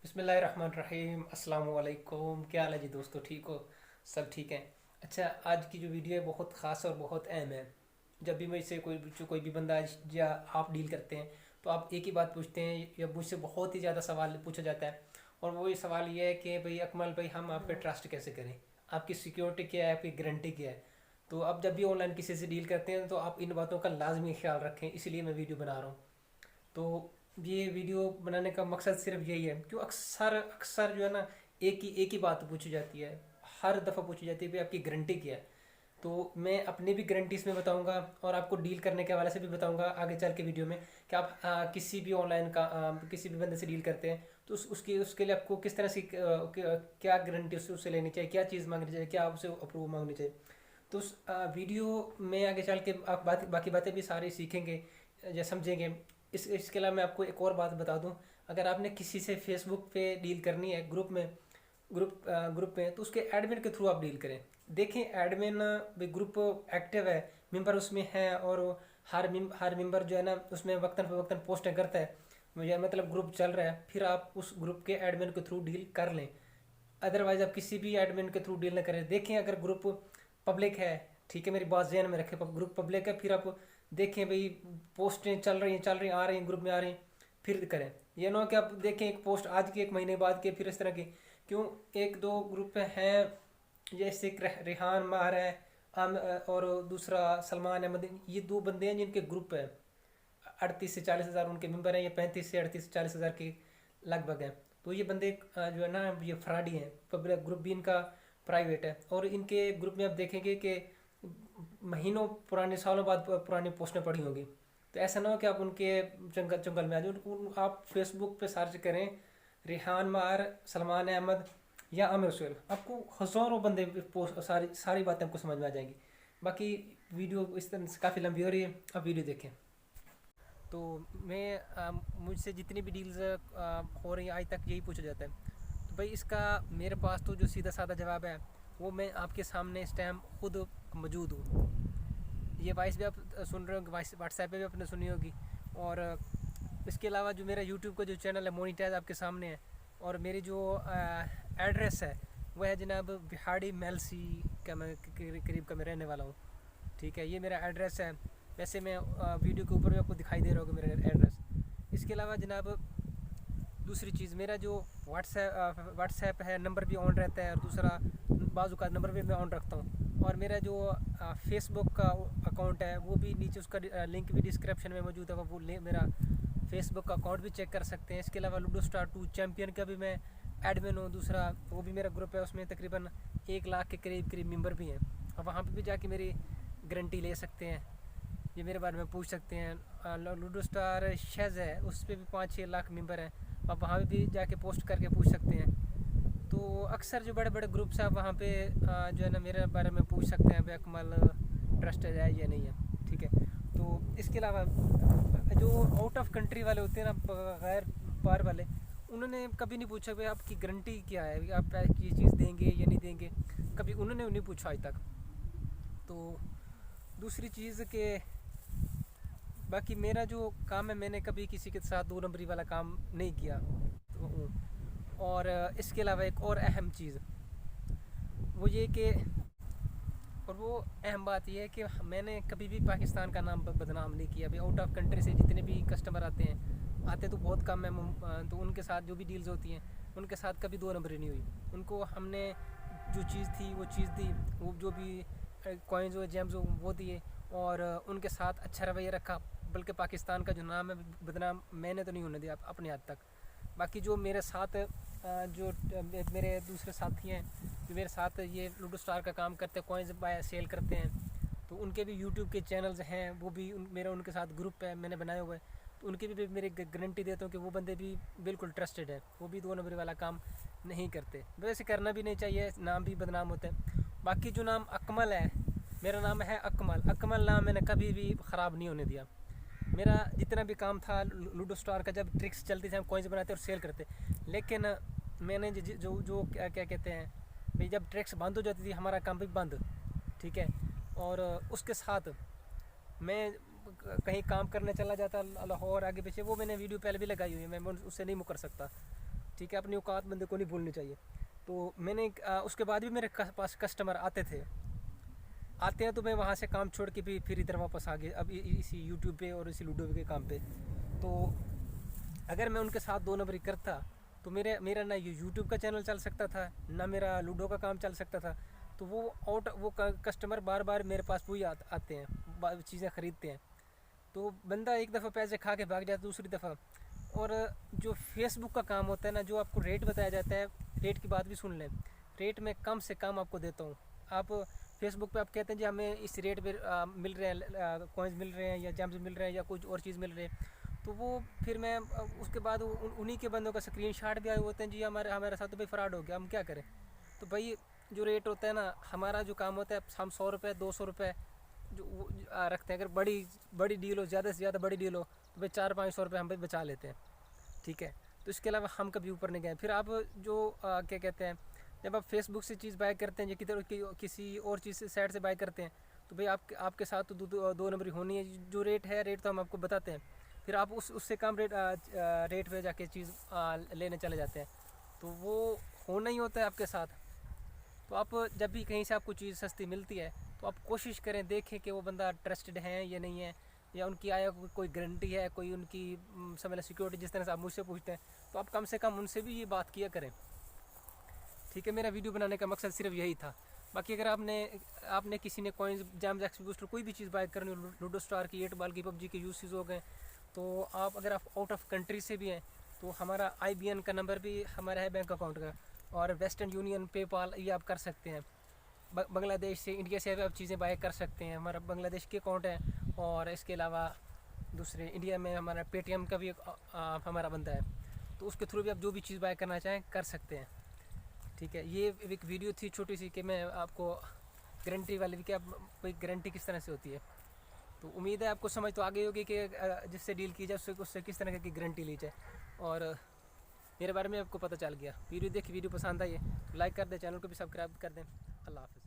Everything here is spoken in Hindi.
बिस्मिल्लाहिर्रहमानिर्रहीम। अस्सलाम वालेकुम। क्या हाल है जी दोस्तों, ठीक हो? सब ठीक है। अच्छा, आज की जो वीडियो है बहुत ख़ास और बहुत अहम है। जब भी मुझसे कोई भी बंदा या आप डील करते हैं तो आप एक ही बात पूछते हैं या मुझसे बहुत ही ज़्यादा सवाल पूछा जाता है। और वो ये सवाल ये है कि भाई अकमल भाई, हम आप पे ट्रस्ट कैसे करें? आपकी सिक्योरिटी क्या है, आपकी गारंटी क्या है? तो अब जब भी ऑनलाइन किसी से डील करते हैं तो आप इन बातों का लाजमी ख्याल रखें, इसलिए मैं वीडियो बना रहा हूँ। तो ये वीडियो बनाने का मकसद सिर्फ यही है, क्यों अक्सर अक्सर जो है ना, एक ही बात पूछी जाती है। हर दफ़ा पूछी जाती है भाई आपकी गारंटी क्या है। तो मैं अपनी भी गारंटी इसमें बताऊंगा और आपको डील करने के हवाले से भी बताऊंगा आगे चल के वीडियो में कि आप किसी भी ऑनलाइन का किसी भी बंदे से डील करते हैं तो उसके लिए आपको किस तरह से क्या गारंटी उससे लेनी चाहिए, क्या चीज़ मांगनी चाहिए, क्या आपसे अप्रूव मांगनी चाहिए। तो उस वीडियो में आगे चल के आप बाकी बातें भी सारी सीखेंगे या समझेंगे। इसके अलावा मैं आपको एक और बात बता दूं, अगर आपने किसी से फेसबुक पे डील करनी है ग्रुप में, तो उसके एडमिन के थ्रू आप डील करें। देखें एडमिन भी ग्रुप एक्टिव है, मेंबर उसमें है, और हर मेंबर जो है ना उसमें वक्तन पोस्टें करता है, मुझे मतलब ग्रुप चल रहा है, फिर आप उस ग्रुप के एडमिन के थ्रू डील कर लें। अदरवाइज आप किसी भी एडमिन के थ्रू डील ना करें। देखें अगर ग्रुप पब्लिक है, ठीक है, मेरी बात ध्यान में रखें, ग्रुप पब्लिक है, फिर आप देखें भाई पोस्टें चल रही हैं आ रही हैं, ग्रुप में आ रही हैं, फिर करें। ये ना हो कि आप देखें एक पोस्ट आज की, एक महीने बाद के, फिर इस तरह की। क्यों? एक दो ग्रुप हैं, जैसे एक रेहान मार है, और दूसरा सलमान अहमद, ये दो बंदे हैं जिनके ग्रुप है। 38 से 40 हज़ार उनके मेंबर हैं, ये 35 से 38 से 40 हज़ार के लगभग हैं। तो ये बंदे जो है ना, ये फ्रॉडी हैं। पब्लिक ग्रुप भी इनका प्राइवेट है, और इनके ग्रुप में आप देखेंगे कि महीनों पुराने, सालों बाद पुरानी पोस्टें पड़ी होंगी। तो ऐसा ना हो कि आप उनके जंगल जंगल में आ जाओ। आप फेसबुक पे सर्च करें रेहान मार, सलमान अहमद या आमिर सुहेल, आपको हज़ारों बंदे पोस्ट, सारी सारी बातें आपको समझ में आ जाएंगी। बाकी वीडियो इस तरह से काफ़ी लंबी हो रही है, आप वीडियो देखें। तो मैं मुझसे जितनी भी डील्स हो रही हैं आज तक यही पूछा जाता है। तो भाई इसका मेरे पास तो जो सीधा साधा जवाब है वो मैं आपके सामने इस टाइम खुद मौजूद हूँ। ये वॉइस भी आप सुन रहे हो, व्हाट्सएप पे भी आपने सुनी होगी। और इसके अलावा जो मेरा यूट्यूब का जो चैनल है मोनीटाइज आपके सामने है। और मेरी जो एड्रेस है वह है जनाब बिहाड़ी मेलसी का, मैं करीब का मैं रहने वाला हूँ। ठीक है, ये मेरा एड्रेस है। वैसे मैं वीडियो के ऊपर भी आपको दिखाई दे रहा होगा मेरा एड्रेस। इसके अलावा जनाब दूसरी चीज़, मेरा जो व्हाट्सएप है नंबर भी ऑन रहता है, और दूसरा बाजू का नंबर भी मैं ऑन रखता हूँ। और मेरा जो फेसबुक का अकाउंट है वो भी नीचे, उसका लिंक भी डिस्क्रिप्शन में मौजूद है, वो मेरा फेसबुक का अकाउंट भी चेक कर सकते हैं। इसके अलावा लूडो स्टार 2 चैम्पियन का भी मैं एडमिन हूँ, दूसरा वो भी मेरा ग्रुप है, उसमें तकरीबन 1 लाख के करीब करीब मेंबर भी हैं। और वहाँ पे भी जाके मेरी गारंटी ले सकते हैं, ये मेरे बारे में पूछ सकते हैं। लूडो स्टार शेज़ है, उस पर भी 5-6 लाख मेंबर हैं, आप वहाँ पे भी जाके पोस्ट करके पूछ सकते हैं। तो अक्सर जो बड़े बड़े ग्रुप्स हैं आप वहाँ पे जो है ना मेरे बारे में पूछ सकते हैं, भाई अकमल ट्रस्टेड है या नहीं है। ठीक है। तो इसके अलावा जो आउट ऑफ कंट्री वाले होते हैं ना, गैर पार वाले, उन्होंने कभी नहीं पूछा भाई आपकी गारंटी क्या है, आप ये चीज़ देंगे या नहीं देंगे, कभी उन्होंने नहीं पूछा आज तक। तो दूसरी चीज़ के बाकी मेरा जो काम है, मैंने कभी किसी के साथ 2 नंबरी वाला काम नहीं किया। तो और इसके अलावा एक और अहम चीज़ वो ये कि, और वो अहम बात यह है कि मैंने कभी भी पाकिस्तान का नाम बदनाम नहीं किया। अभी आउट ऑफ कंट्री से जितने भी कस्टमर आते तो बहुत कम है, तो उनके साथ जो भी डील्स होती हैं उनके साथ कभी 2 नंबरी नहीं हुई। उनको हमने जो चीज़ थी वो चीज़ दी, वो जो भी कॉइन्स हो, जेम्स हो, वो दिए, और उनके साथ अच्छा रवैया रखा। बल्कि पाकिस्तान का जो नाम है बदनाम मैंने तो नहीं होने दिया अपने हद तक। बाकी जो मेरे साथ जो मेरे दूसरे साथी हैं जो मेरे साथ ये लूडो स्टार का काम करते हैं, कॉइन्स बाय सेल करते हैं, तो उनके भी यूट्यूब के चैनल्स हैं, वो भी मेरा उनके साथ ग्रुप है मैंने बनाया हुआ है। तो उनकी भी मेरी गारंटी देता हूँ कि वो बंदे भी बिल्कुल ट्रस्टेड है, वो भी 2 नंबरी वाला काम नहीं करते। वैसे करना भी नहीं चाहिए, नाम भी बदनाम होता है। बाकी जो नाम अकमल है, मेरा नाम है अकमल। अकमल नाम मैंने कभी भी ख़राब नहीं होने दिया। मेरा जितना भी काम था लूडो स्टार का, जब ट्रिक्स चलती थी हम कॉइन्स बनाते और सेल करते, लेकिन मैंने जो क्या क्या कहते हैं भाई, जब ट्रिक्स बंद हो जाती थी हमारा काम भी बंद। ठीक है। और उसके साथ मैं कहीं काम करने चला जाता लाहौर आगे पीछे, वो मैंने वीडियो पहले भी लगाई हुई है, मैं उससे नहीं मुकर सकता। ठीक है, अपनी औकात बंदे को नहीं भूलनी चाहिए। तो मैंने उसके बाद भी मेरे पास कस्टमर आते हैं तो मैं वहाँ से काम छोड़ के भी फिर इधर वापस आ गया, अब इसी यूट्यूब पे और इसी लूडो के काम पे। तो अगर मैं उनके साथ 2 नंबरी करता तो मेरा ना ये यूट्यूब का चैनल चल सकता था, ना मेरा लूडो का काम चल सकता था। तो वो कस्टमर बार बार मेरे पास वही आते हैं, चीज़ें ख़रीदते हैं। तो बंदा एक दफ़ा पैसे खा के भाग जाता है दूसरी दफ़ा। और जो फेसबुक का काम होता है ना, जो आपको रेट बताया जाता है, रेट की बात भी सुन लें, रेट मैं कम से कम आपको देता हूँ। आप फेसबुक पे आप कहते हैं जी हमें इस रेट पे मिल रहे हैं, कॉइन्स मिल रहे हैं या जेम्स मिल रहे हैं या कुछ और चीज़ मिल रही है, तो वो फिर मैं उसके बाद उन्हीं के बंदों का स्क्रीनशॉट भी आए होते हैं जी हमारे साथ तो भाई फ्रॉड हो गया, हम क्या करें। तो भाई जो रेट होता है ना, हमारा जो काम होता है, हम 100 रुपये 200 रुपये जो रखते हैं। अगर बड़ी डील हो, ज़्यादा से ज़्यादा बड़ी डील हो, तो भाई 400-500 रुपये हम भाई बचा लेते हैं, ठीक है। तो इसके अलावा हम कभी ऊपर नहीं गए। फिर आप जो क्या कहते हैं, जब आप फेसबुक से चीज़ बाय करते हैं या किसी और चीज़ से साइट से बाय करते हैं, तो भाई आपके साथ तो 2 नंबरी होनी है। जो रेट है, रेट तो हम आपको बताते हैं, फिर आप उससे कम रेट पे जाके चीज़ लेने चले जाते हैं, तो वो होना ही होता है आपके साथ। तो आप जब भी कहीं से आपको चीज़ सस्ती मिलती है, तो आप कोशिश करें, देखें कि वो बंदा ट्रस्टेड है या नहीं है, या उनकी आया कोई गारंटी है, कोई उनकी समझ लें सिक्योरिटी, जिस तरह से आप मुझसे पूछते हैं, तो आप कम से कम उनसे भी ये बात किया करें, ठीक है। मेरा वीडियो बनाने का मकसद सिर्फ यही था। बाकी अगर आपने किसी ने कॉइन्स, जैम्स, एक्सपी बूस्टर, कोई भी चीज़ बाय करनी हो, लूडो स्टार की, 8 बॉल की, पबजी के यूसीज हो गए, तो अगर आप आउट ऑफ कंट्री से भी हैं, तो हमारा IBN का नंबर भी हमारा है बैंक अकाउंट का, और वेस्टर्न यूनियन, पेपाल, ये आप कर सकते हैं। बांग्लादेश से, इंडिया से भी आप चीज़ें बाय कर सकते हैं, हमारा बांग्लादेश के अकाउंट है। और इसके अलावा दूसरे इंडिया में हमारा पेटीएम का भी हमारा बंदा है, तो उसके थ्रू भी आप जो भी चीज़ बाय करना चाहें कर सकते हैं, ठीक है। ये एक वीडियो थी छोटी सी कि मैं आपको गारंटी वाली, कि आप कोई गारंटी किस तरह से होती है। तो उम्मीद है आपको समझ तो आ गई होगी कि जिससे डील की जाए उससे किस तरह की गारंटी ली जाए, और मेरे बारे में आपको पता चल गया। वीडियो पसंद आई है तो लाइक कर दें, चैनल को भी सब्सक्राइब कर दें। अल्लाह हाफ़िज़।